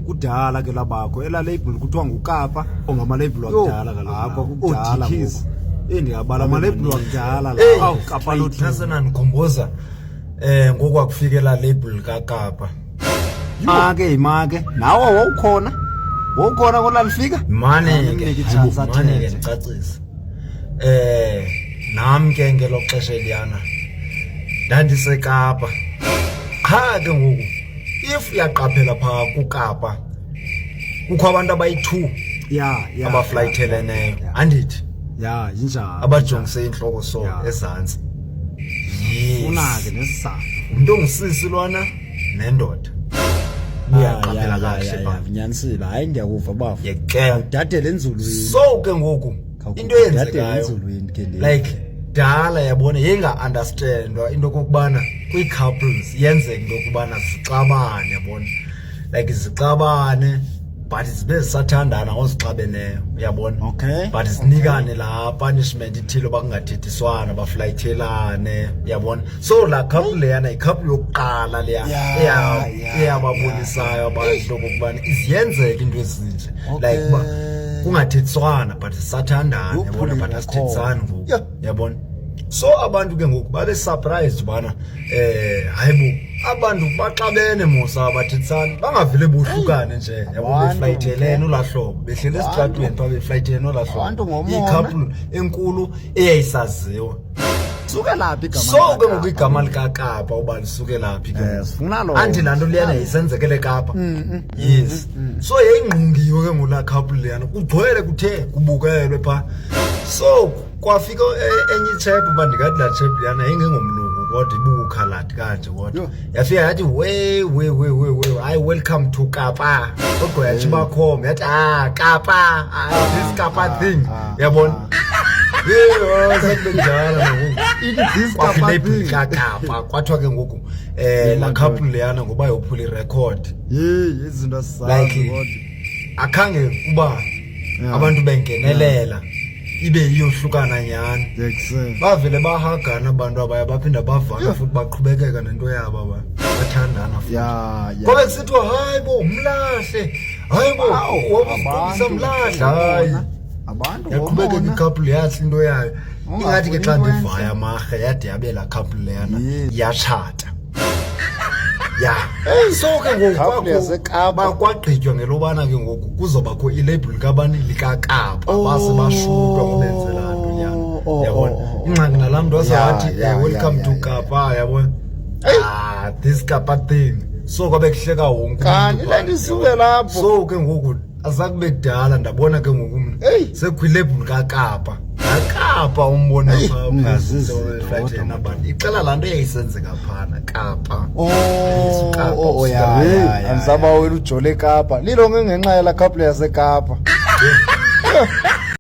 kudala ke labakho ela label kuthiwa ngukapa ongama label wakudala kaloku kudala ndiyabala ama label wakudala la kapa lo thasena nikhomboza ngoku akufikela label kakapa make nawo wawukhona kolalifika mane ke ndicacisa nam ke ngelo xesha eliyana ndandisekapa qha ke ngoku if uyaqaphela phaa kukapa kukho abantu abayi-2 abaflayitheleneyo andithi injalo abajongise inhloko so ezantsi funake nesizathu umntu ongisisi lwana nendoda uyaqaphela kahle phaa vinyanisile hayi ndiyakuva bafo yeke udadele enzulwini so ke ngoku into eyenzekayo like dala yabona yenga-understandwa into okokubana kwii-couples yenzeka into okubana zixabane yabona like zixabane but zibe zisathandana ngozixabeneyo uyabona but zinikane laa punishment ithile uba kungathethiswana baflayithelane uyabona so laa couple leyana yikhapule yokuqala leya eyababonisayo abantu into okokubana iziyenzeka into ezinje like uba kungathethiswana but zisathandana yabona but asithethisani ngoku yabona so abantu ke ngoku babe surprised ubana hayibo abantu baxabene mosa abathethisani bangavele bohlukane nje yabo beflayithelene olahlobo behlele esitratweni pha beflayithelene olahlobo i-couple enkulu eyayisaziwa suke laphi igama so ke ngoku igama likakapa uba lisuke laphi ke anti laa nto leyana yayisenzekele kapa yes so yayingqungiwe ke ngolaa couple leyana kugcwele kuthe kubukelwe phaa so kwafika enye ichephu uba ndingathi laa chephu leyana yayingengomlungu kodwa ibukukhaladi kanje kodwa yafika yathi hayi welcome to kapa kodwa yathi bakhome yathi kapa this kapa thing yabona kakapa kwathiwa ke ngoku laa couple leyana ngoba yophula irekhodi like akhange uba abantu bengenelela ibe yiyohlukana nyani bavele bahagana abantu abaya baphinda bavana futhi baqhubekeka nento yabo bathandana futhi kobe kusithiwa hayi bo mlahle hayi bo wabukhombisa mlahle hayi yaqhubekeka i-couple yathi into yayo ingathi ke xa ndivaya amarhe yade yabe laa couple leyana yatshata so ke ngoku kwagqitywa ngelobana ke ngoku kuzobakho ilabel kabani likakapa base bashutwa ngobenzela nto nyana yabona ingxaki nalaa mntu wazathi welcome to kapa yabona this kapa thing so kwabe kuhleka wonke kanti le nto isuke lapho so ke ngoku azakube kudala ndabona ke ngoku mna sekwilabel kakapa akapa umbona abantu ixela laa nto eyayisenzeka phana kapa andizaba wena ujole kapa lilonke ngenxa yala couple yasekapa